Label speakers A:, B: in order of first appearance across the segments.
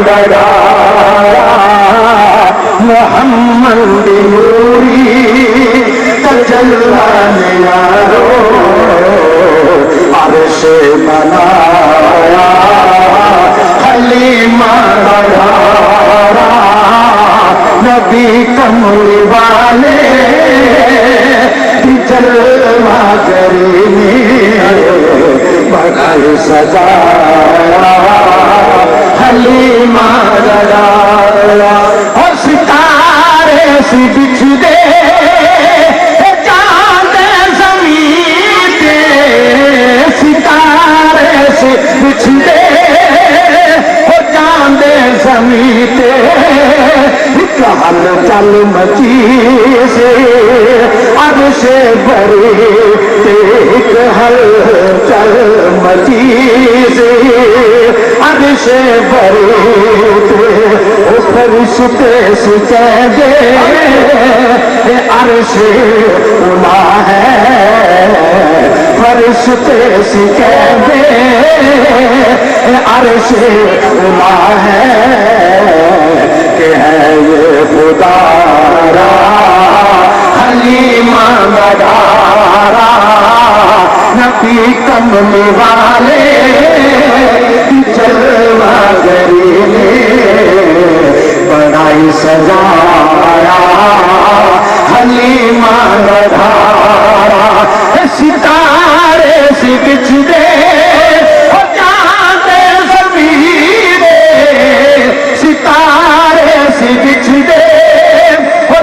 A: گڑایا محمد نوری تجلا یارو عرش بنایا حلیمہ گڑایا نبی کملی والے جلوہ گری بڑھائی سجایا حلیمہ گڑایا اور ستارے سے بچھ دے چاند زمین پہ ستارے سے بچھ دے چاند زمین پہ ہل چل مچی سے عرش بری ایک ہل چل مچی سے عرش بری فرشتے سے کہہ دے عرش اولا ہے فرشتے سے کہہ دے عرش اولا ہے کہ ہے یہ خدا را حلیمہ گڑایا نبی کملی والے جلوہ گری نے بڑائی سجایا حلیمہ گڑایا ستارے سے بچھ دے چاند زمین ستارے سے بچھ دے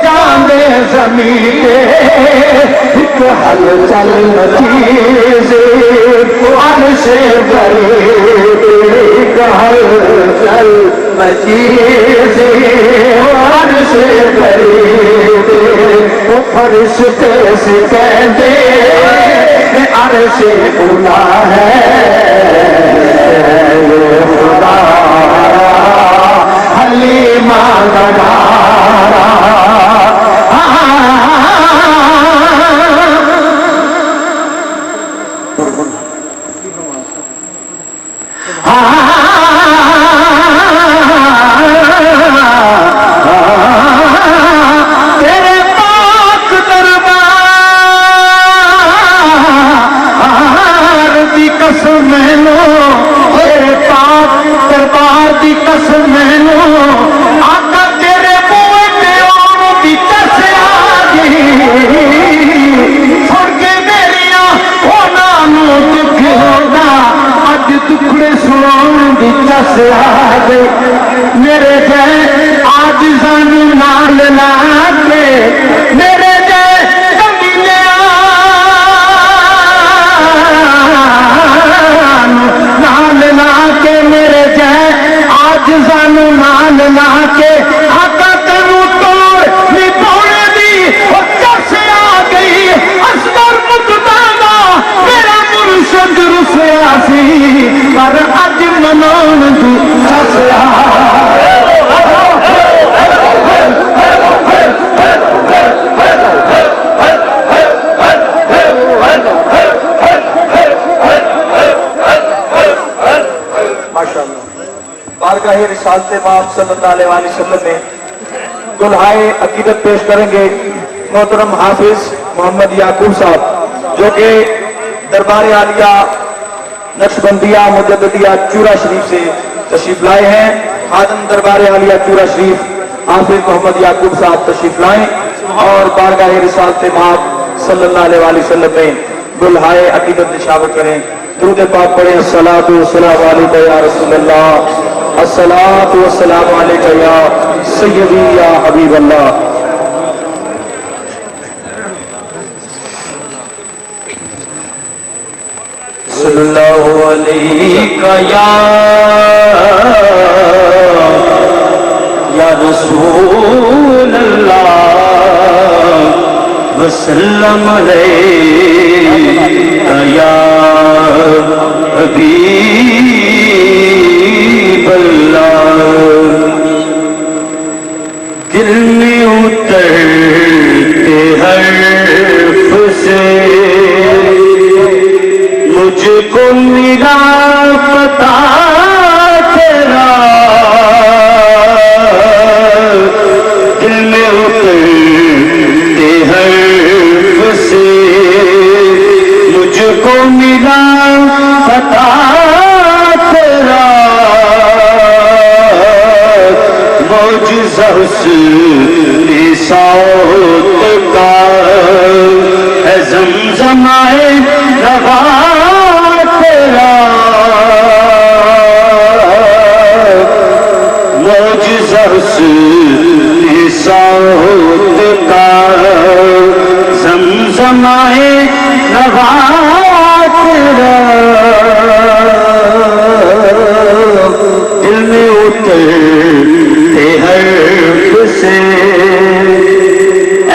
A: چاند زمین ایک ہل چل چیز عرش بری ایک ہل چل چیز عرش بری فرشتے سے کہہ دے عرش اولا ہے خدا حلیمہ گڑایا تیرے پاک دربار دی قسم میں لو تیرے پاک دربار دی قسم میں لو آقا تیرے بوئے پہ آن دی کسے آگئی سن کے میریاں ہونا نو دکھ ہونا اج دکھڑے سنان دی کسے آگئی میرے جائے آج زنی نال لا کے میرے جائے نال لا کے میرے جائے آج زنی نال لا کے آقا تنو توڑ نی توڑے دی اور کسے آگئی اصغر مقدامہ میرا مرشد رسیا سی پر اج منان دی کسے آگئی بارگاہ رسالت مآب صلی اللہ علیہ وسلم میں دلہائے عقیدت پیش کریں گے محترم حافظ محمد یعقوب صاحب جو کہ دربار عالیہ نقشبندیہ مجددیہ چورا شریف سے تشریف لائے ہیں خادم دربار عالیہ چورا شریف حافظ محمد یعقوب صاحب تشریف لائیں اور بارگاہ رسالت مآب صلی اللہ علیہ وسلم میں دلہائے عقیدت نشاور کریں درود پاک پڑھیں الصلاۃ والسلام علیک یا رسول اللہ الصلاۃ والسلام علیک یا سیدی یا حبیب اللہ صلی اللہ علیہ یا رسول اللہ وسلم علیہ یا حبیب اللہ دل میں اترتے حرف سے مجھ کو میرا پتا تیرا
B: معجزہ حسن صوت کا ہے زمزمائے روا تیرا معجزہ حسن صوت کا زمزمائے روا تیرا دل میں اترتے حرف سے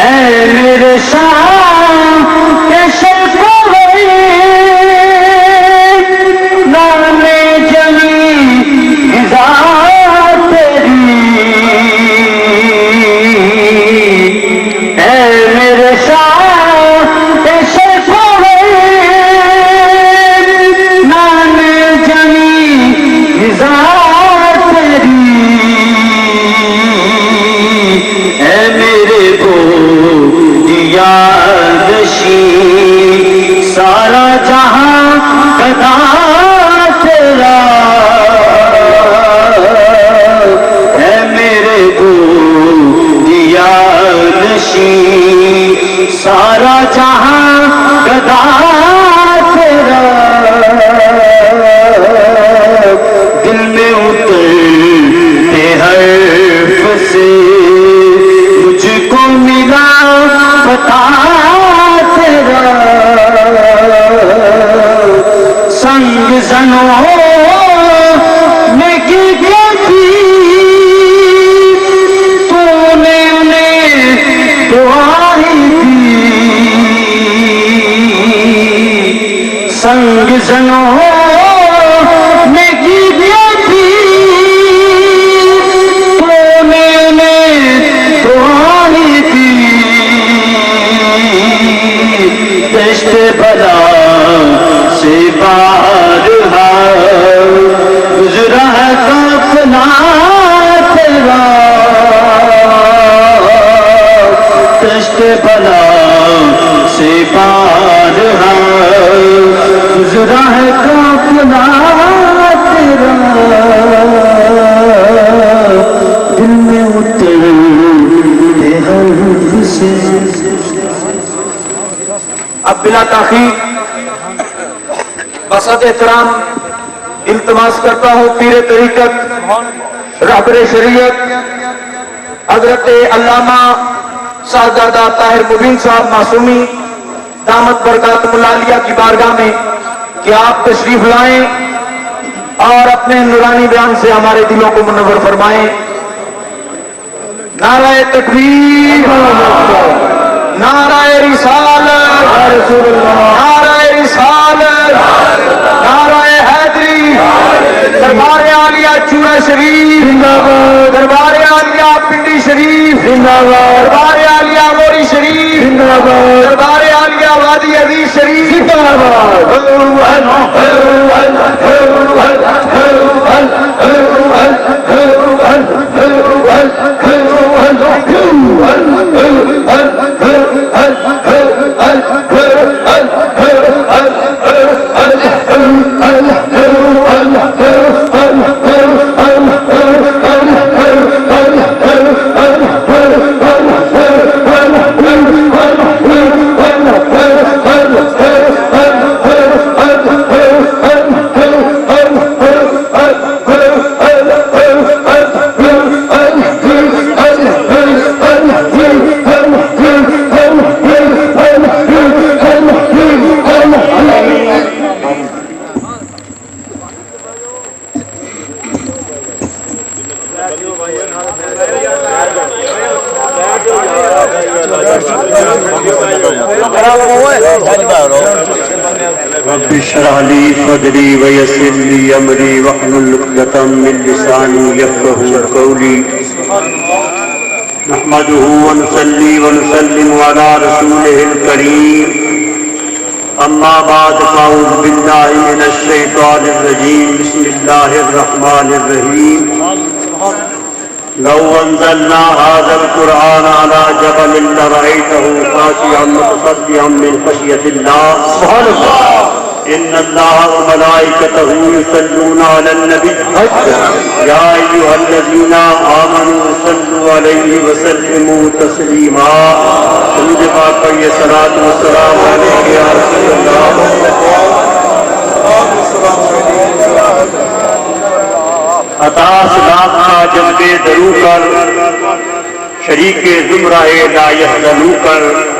B: اے میرے شاہ کے شکوے نام جمی غذا تیری اے میرے شاہ کے شکوے نام جمی غذا سارا جہاں فدا تیرا ہے میرے گودیا نشین سارا جہاں فدا تیرا دل میں اترتے حرف سے مجھ کو ملا پتا سنگ زنوں میں گیا تھی تو نے انہیں دعائیں دی سنگ زنوں میں گیا تھی تو نے انہیں دعائیں دی دشت بلا سے بارہا گزرا ہے قافلہ تیرا دشت بلا سے بارہا گزرا ہے قافلہ تیرا دل میں اترتے حرف سے
A: اب بلا تاخیر بسط احترام التماس کرتا ہوں پیر طریقت رہبر شریعت حضرت علامہ صاحبزادہ طاہر مبین صاحب معصومی دامت برکاتہم العالیہ کی بارگاہ میں کہ آپ تشریف لائیں اور اپنے نورانی بیان سے ہمارے دلوں کو منور فرمائیں. نعرہ تکبیر، نعرہ رسالت، نعرہ رسالت، نعرہ حیدری، دربار عالیہ چورا شریف زندہ باد، دربار عالیہ پنڈی شریف زندہ باد، دربار عالیہ موری شریف زندہ باد، دربار عالیہ وادی عزیز شریف زندہ باد.
C: رب اشرح لي صدري ويسر لي امري واحلل عقدة من لساني يفقهوا قولي. نحمده ونصلي ونسلم على رسوله الكريم. اما بعد فاعوذ بالله من الشيطان الرجيم. بسم الله الرحمن الرحيم. لو انزلنا هذا القرآن على جبل لرأيته خاشعا متصدعا من خشية الله. سبحان الله. إن الله وملائكته يصلون على النبي يا أيها الذين آمنوا صلوا عليه وسلموا تسليما درود پاک پڑھیے صلاۃ و سلام علیہ یا رسول اللہ عطا سلام کا جذبے درو کر شریک زمرہ لا یحزنو کر